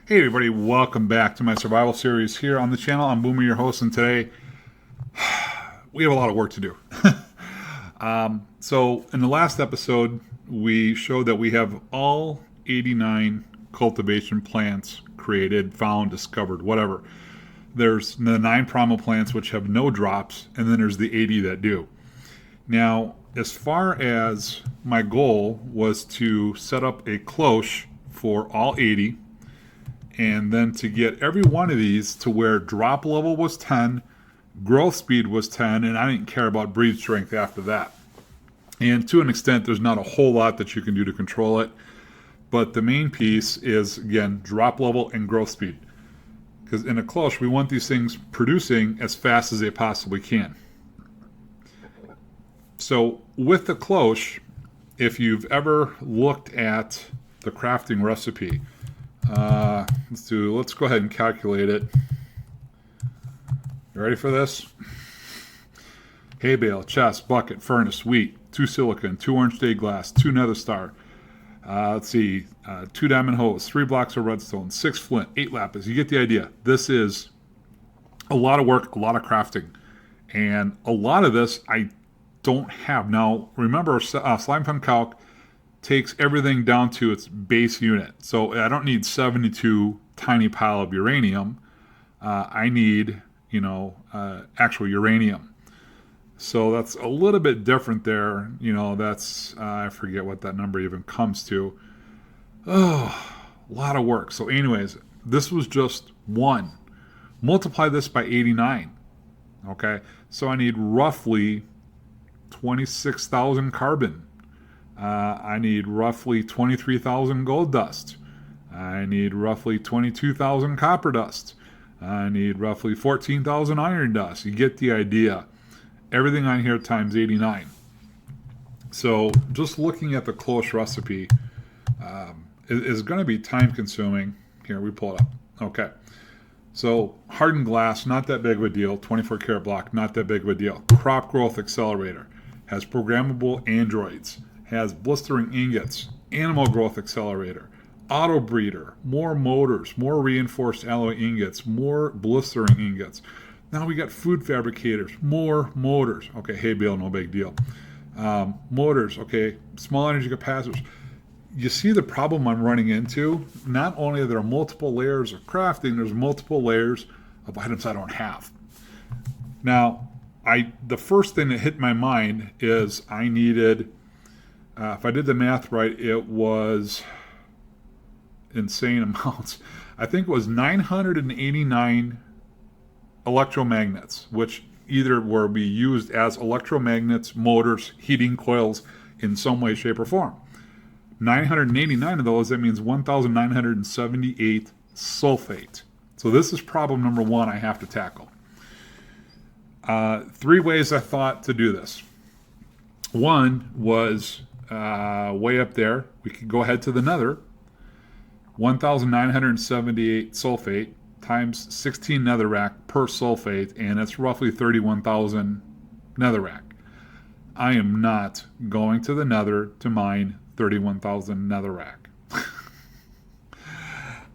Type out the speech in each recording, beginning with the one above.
Hey everybody, welcome back to my survival series here on the channel. I'm Boomer, your host, and today we have a lot of work to do. So in the last episode, we showed that we have all 89 cultivation plants created, found, discovered, whatever. There's the 9 primal plants which have no drops, and then there's the 80 that do. Now, as far as my goal was to set up a cloche for all 80, and then to get every one of these to where drop level was 10, growth speed was 10, and I didn't care about breed strength after that. And to an extent, there's not a whole lot that you can do to control it, but the main piece is, again, drop level and growth speed. Because in a cloche, we want these things producing as fast as they possibly can. So with the cloche, if you've ever looked at the crafting recipe, let's go ahead and calculate it. You ready for this? Hay bale, chest, bucket, furnace, wheat, 2 silicon, 2 orange day glass, 2 nether star. 2 diamond hose, 3 blocks of redstone, 6 flint, 8 lapis. You get the idea. This is a lot of work, a lot of crafting. And a lot of this I don't have. Now, remember, Slime Fun Calc takes everything down to its base unit. So I don't need 72 tiny pile of uranium. I need, actual uranium. So that's a little bit different there. That's, I forget what that number even comes to. Oh, a lot of work. So anyways, this was just one. Multiply this by 89. Okay, so I need roughly 26,000 carbon. I need roughly 23,000 gold dust. I need roughly 22,000 copper dust. I need roughly 14,000 iron dust. You get the idea. Everything on here times 89. So just looking at the close recipe is going to be time consuming. Here, we pull it up. Okay. So hardened glass, not that big of a deal. 24 karat block, not that big of a deal. Crop growth accelerator has programmable androids. Has blistering ingots, animal growth accelerator, auto breeder, more motors, more reinforced alloy ingots, more blistering ingots. Now we got food fabricators, more motors. Okay, hay bale, no big deal. Motors, okay, small energy capacitors. You see the problem I'm running into? Not only are there multiple layers of crafting, there's multiple layers of items I don't have. Now, the first thing that hit my mind is I needed... if I did the math right, it was insane amounts. I think it was 989 electromagnets, which either will be used as electromagnets, motors, heating coils in some way, shape, or form. 989 of those, that means 1,978 sulfate. So this is problem number 1 I have to tackle. 3 ways I thought to do this. One was... way up there, we could go ahead to the nether. 1,978 sulfate times 16 netherrack per sulfate, and that's roughly 31,000 netherrack. I am not going to the nether to mine 31,000 netherrack.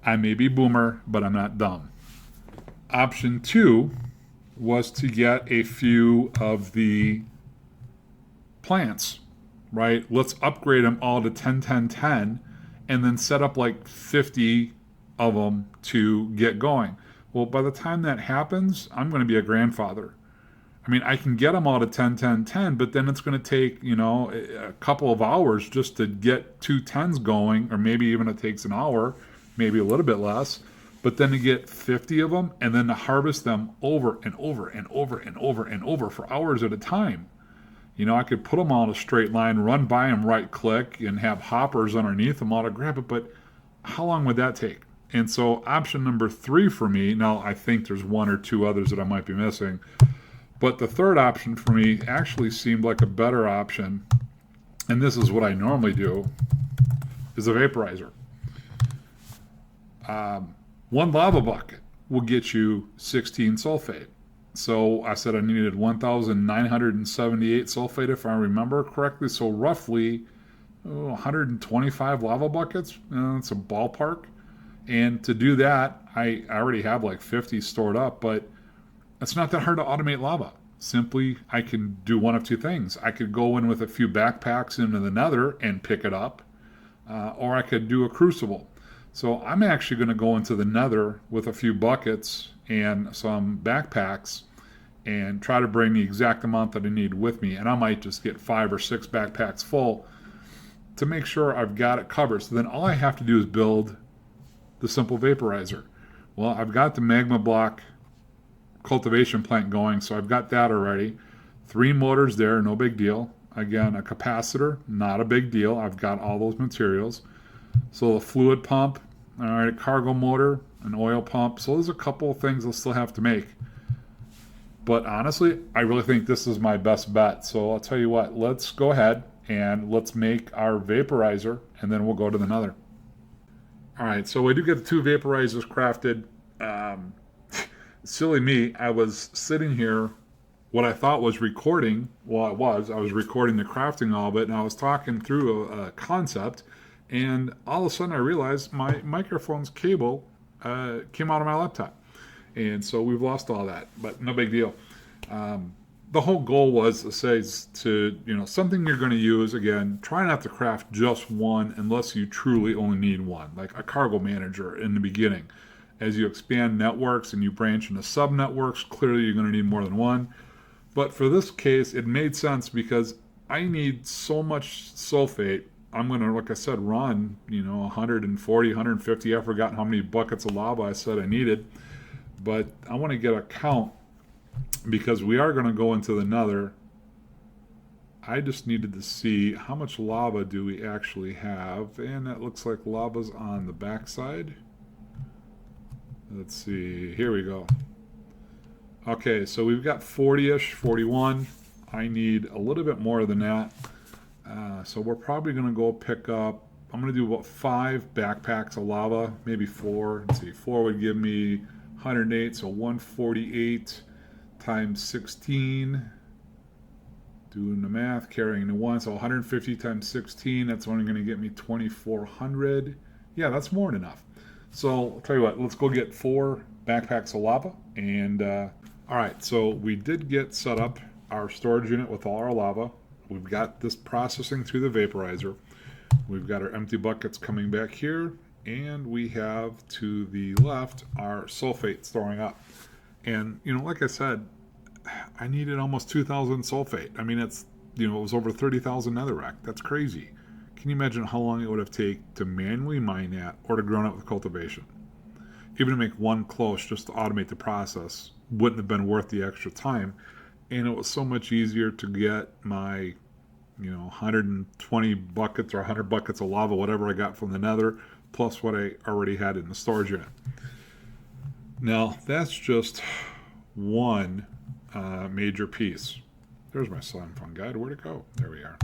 I may be boomer, but I'm not dumb. Option 2 was to get a few of the plants. Right? Let's upgrade them all to 10, 10, 10, and then set up like 50 of them to get going. Well, by the time that happens, I'm going to be a grandfather. I mean, I can get them all to 10, 10, 10, but then it's going to take, a couple of hours just to get 2 10s going, or maybe even it takes an hour, maybe a little bit less. But then to get 50 of them and then to harvest them over and over and over and over and over for hours at a time. I could put them all in a straight line, run by them, right-click, and have hoppers underneath them all to grab it, but how long would that take? And so option number 3 for me, now I think there's 1 or 2 others that I might be missing, but the third option for me actually seemed like a better option, and this is what I normally do, is a vaporizer. 1 lava bucket will get you 16 sulfate. So I said I needed 1,978 sulfate if I remember correctly. So roughly 125 lava buckets. It's a ballpark. And to do that, I already have like 50 stored up, but it's not that hard to automate lava. Simply, I can do one of two things. I could go in with a few backpacks into the nether and pick it up, or I could do a crucible. So I'm actually going to go into the nether with a few buckets and some backpacks and try to bring the exact amount that I need with me. And I might just get 5 or 6 backpacks full to make sure I've got it covered. So then all I have to do is build the simple vaporizer. Well, I've got the magma block cultivation plant going, so I've got that already. 3 motors there, no big deal. Again, a capacitor, not a big deal. I've got all those materials. So a fluid pump, all right, a cargo motor, an oil pump. So there's a couple of things I'll still have to make. But honestly, I really think this is my best bet. So I'll tell you what, let's go ahead and let's make our vaporizer, and then we'll go to the nether. All right, so we do get the 2 vaporizers crafted. Silly me, I was sitting here, what I thought was recording. Well, I was recording the crafting of it, and I was talking through a concept, and all of a sudden I realized my microphone's cable came out of my laptop. And so we've lost all that, but no big deal. The whole goal was to say to, something you're going to use, again, try not to craft just one unless you truly only need one, like a cargo manager in the beginning. As you expand networks and you branch into sub-networks, clearly you're going to need more than one. But for this case, it made sense because I need so much sulfate. I'm going to, like I said, run, 140, 150. I forgot how many buckets of lava I said I needed. But I want to get a count because we are going to go into the nether. I just needed to see how much lava do we actually have. And that looks like lava's on the backside. Let's see. Here we go. Okay, so we've got 40-ish, 41. I need a little bit more than that. So we're probably going to go pick up, I'm going to do about 5 backpacks of lava, maybe 4. Let's see, 4 would give me 108, so 148 times 16. Doing the math, carrying the 1, so 150 times 16, that's only going to get me 2,400. Yeah, that's more than enough. So I'll tell you what, let's go get 4 backpacks of lava. And all right, so we did get set up our storage unit with all our lava. We've got this processing through the vaporizer. We've got our empty buckets coming back here. And we have to the left our sulfate storing up. And, like I said, I needed almost 2,000 sulfate. I mean, it was over 30,000 netherrack. That's crazy. Can you imagine how long it would have taken to manually mine that or to grow it with cultivation? Even to make one close just to automate the process wouldn't have been worth the extra time. And it was so much easier to get my, 120 buckets or 100 buckets of lava, whatever I got from the nether, plus what I already had in the storage unit. Now, that's just one major piece. There's my slime fun guide. Where'd it go? There we are.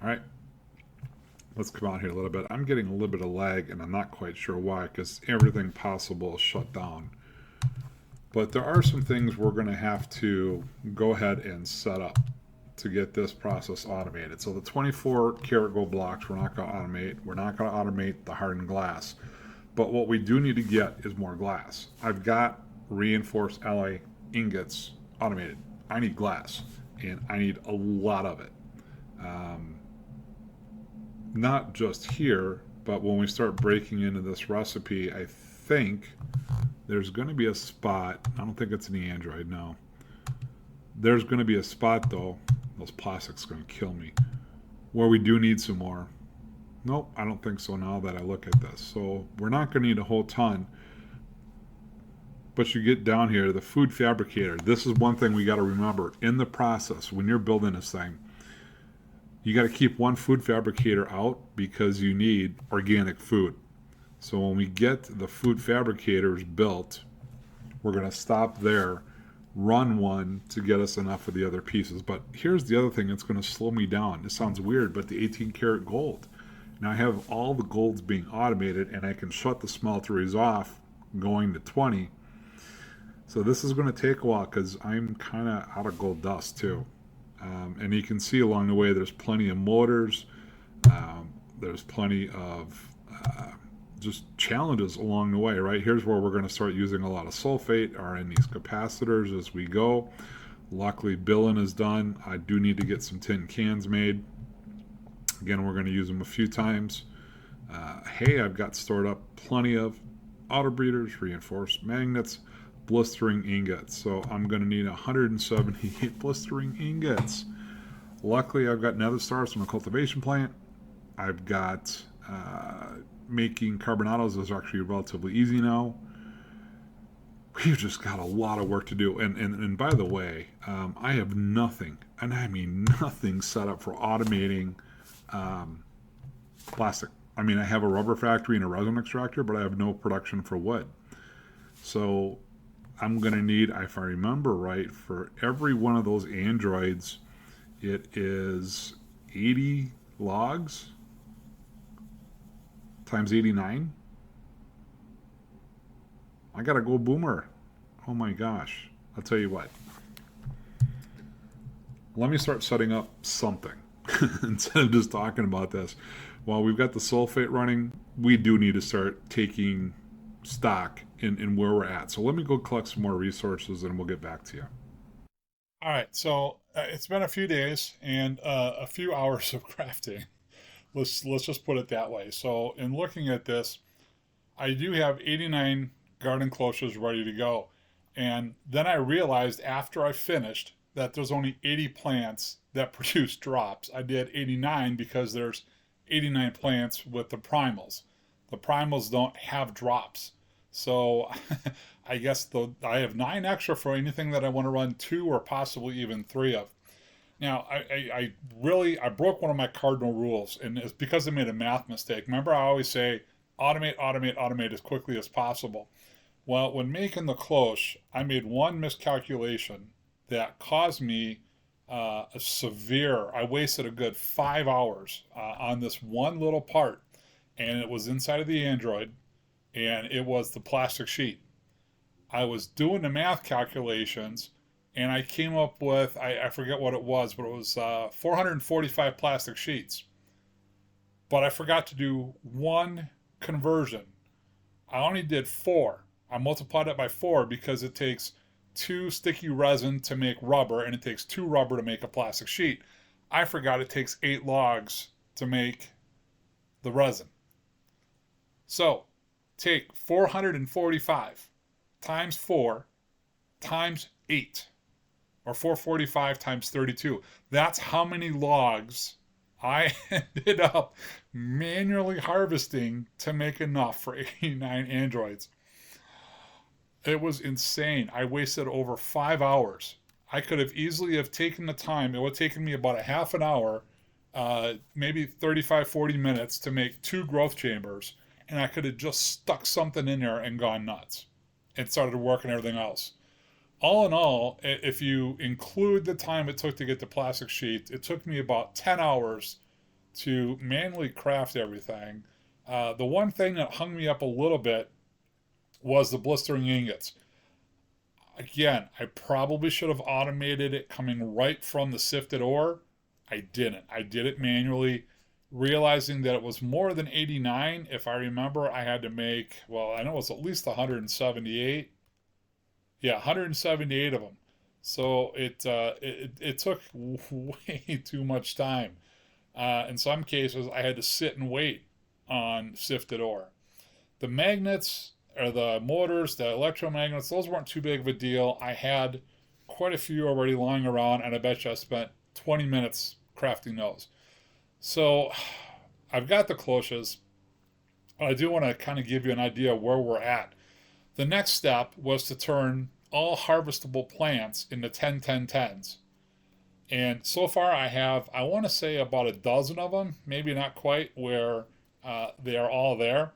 All right. Let's come out here a little bit. I'm getting a little bit of lag, and I'm not quite sure why, because everything possible is shut down. But there are some things we're going to have to go ahead and set up to get this process automated. So the 24 karat gold blocks we're not going to automate. We're not going to automate the hardened glass. But what we do need to get is more glass. I've got reinforced alloy ingots automated. I need glass, and I need a lot of it. Not just here, but when we start breaking into this recipe, I think there's going to be a spot. I don't think it's in the Android, no. There's going to be a spot, though. Those plastics are going to kill me. Where we do need some more. Nope, I don't think so now that I look at this. So we're not going to need a whole ton. But you get down here to the food fabricator. This is one thing we got to remember. In the process, when you're building this thing, you got to keep one food fabricator out because you need organic food. So when we get the food fabricators built, we're going to stop there, run one to get us enough of the other pieces. But here's the other thing that's going to slow me down. This sounds weird, but the 18 karat gold. Now I have all the golds being automated, and I can shut the smelteries off going to 20. So this is going to take a while because I'm kind of out of gold dust too. And you can see along the way there's plenty of motors. There's plenty of just challenges along the way, right? Here's where we're going to start using a lot of sulfate are in these capacitors as we go. Luckily, billing is done. I do need to get some tin cans made. Again, we're going to use them a few times. Hey, I've got stored up plenty of auto breeders, reinforced magnets, blistering ingots. So I'm going to need 178 blistering ingots. Luckily, I've got nether stars from a cultivation plant. I've got making carbonados is actually relatively easy now. We've just got a lot of work to do. And by the way, I have nothing, and I mean nothing, set up for automating plastic. I mean, I have a rubber factory and a resin extractor, but I have no production for wood. So I'm going to need, if I remember right, for every one of those androids, it is 80 logs times 89. I gotta go boomer. Oh my gosh. I'll tell you what. Let me start setting up something instead of just talking about this. While we've got the sulfate running, we do need to start taking stock in where we're at. So let me go collect some more resources and we'll get back to you. All right, so it's been a few days and a few hours of crafting. Let's just put it that way. So in looking at this, I do have 89 garden cloches ready to go. And then I realized after I finished that there's only 80 plants that produce drops. I did 89 because there's 89 plants with the primals. The primals don't have drops. So I guess I have 9 extra for anything that I want to run 2 or possibly even 3 of. Now, I really, I broke one of my cardinal rules, and it's because I made a math mistake. Remember, I always say, automate, automate, automate as quickly as possible. Well, when making the cloche, I made one miscalculation that caused me I wasted a good 5 hours on this one little part, and it was inside of the Android, and it was the plastic sheet. I was doing the math calculations, and I came up with, I forget what it was, but it was 445 plastic sheets. But I forgot to do one conversion. I only did 4. I multiplied it by 4 because it takes 2 sticky resin to make rubber, and it takes 2 rubber to make a plastic sheet. I forgot it takes 8 logs to make the resin. So take 445 times 4 times 8, or 445 times 32. That's how many logs I ended up manually harvesting to make enough for 89 androids. It was insane. I wasted over 5 hours. I could have easily have taken the time. It would have taken me about a half an hour, maybe 35, 40 minutes to make 2 growth chambers, and I could have just stuck something in there and gone nuts and started working everything else. All in all, if you include the time it took to get the plastic sheet, it took me about 10 hours to manually craft everything. The one thing that hung me up a little bit was the blistering ingots. Again, I probably should have automated it coming right from the sifted ore. I didn't. I did it manually, realizing that it was more than 89. If I remember, I had to make, well, I know it was at least 178. Yeah, 178 of them. So it took way too much time. In some cases, I had to sit and wait on sifted ore. The magnets, or the motors, the electromagnets, those weren't too big of a deal. I had quite a few already lying around, and I bet you I spent 20 minutes crafting those. So I've got the cloches. I do want to kind of give you an idea of where we're at. The next step was to turn all harvestable plants into 10-10-10s. And so far I have, I want to say about a dozen of them, maybe not quite, where they are all there.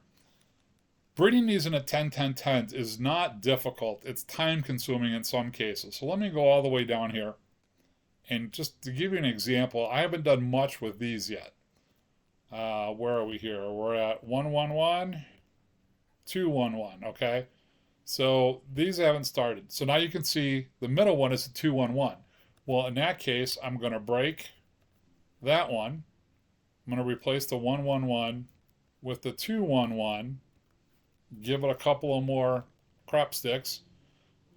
Breeding these in a 10-10-10 is not difficult. It's time consuming in some cases. So let me go all the way down here. And just to give you an example, I haven't done much with these yet. Where are we here? We're at 111, 211, okay? So these haven't started. So now you can see the middle one is a 211. Well, in that case, I'm going to break that one. I'm going to replace the 111 with the 211. give it a couple of more crop sticks,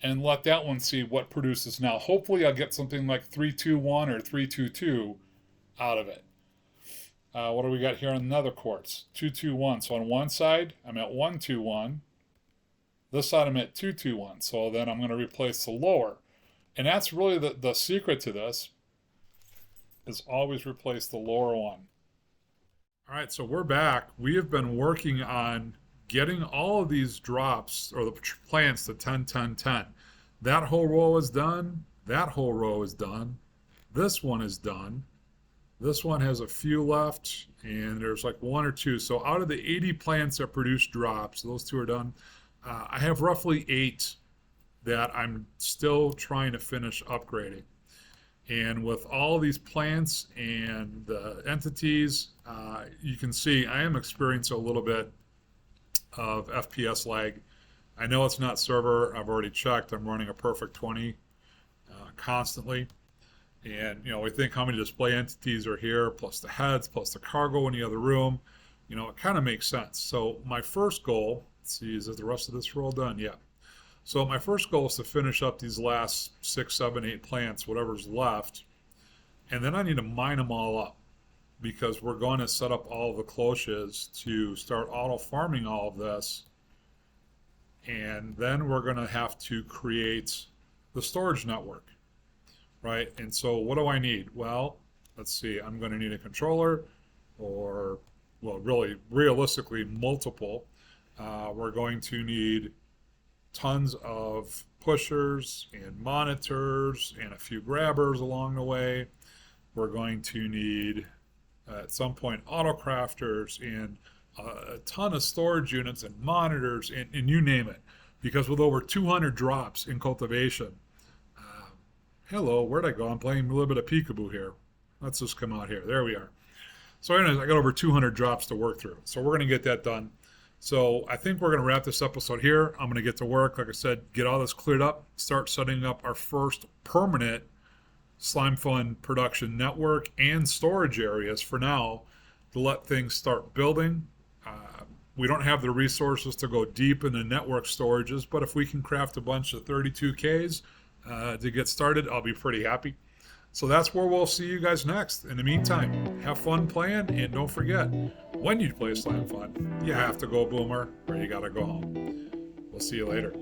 and let that one see what produces now. Hopefully, I'll get something like 321 or 322 out of it. What do we got here on another quartz? 221. So on one side, I'm at 121. This side, I'm at 221. So then I'm going to replace the lower. And that's really the secret to this, is always replace the lower one. All right, so we're back. We have been working on getting all of these drops, or the plants, to 10, 10, 10. That whole row is done. That whole row is done. This one is done. This one has a few left, and there's like one or two. So out of the 80 plants that produce drops, those two are done. I have roughly 8 that I'm still trying to finish upgrading. And with all these plants and the entities, you can see I am experiencing a little bit of FPS lag. I know it's not server. I've already checked. I'm running a perfect 20 constantly. And, we think how many display entities are here, plus the heads, plus the cargo in the other room. It kind of makes sense. So my first goal, let's see, is the rest of this roll done? Yeah. So my first goal is to finish up these last 6, 7, 8 plants, whatever's left. And then I need to mine them all up, because we're going to set up all the cloches to start auto farming all of this. And then we're going to have to create the storage network, right? And so what do I need? Well, let's see, I'm going to need a controller, or, well, really, realistically, multiple. We're going to need tons of pushers and monitors and a few grabbers along the way. We're going to need, at some point, autocrafters and a ton of storage units and monitors and you name it. Because with over 200 drops in cultivation, hello, where'd I go? I'm playing a little bit of peekaboo here. Let's just come out here. There we are. So anyways, I got over 200 drops to work through. So we're going to get that done. So I think we're going to wrap this episode here. I'm going to get to work, like I said, get all this cleared up, start setting up our first permanent Slime Fun production network and storage areas for now, to let things start building. We don't have the resources to go deep in the network storages, but if we can craft a bunch of 32Ks to get started, I'll be pretty happy. So that's where we'll see you guys next. In the meantime, have fun playing, and don't forget, when you play Slime Fun, you have to go boomer, or you gotta go home. We'll see you later.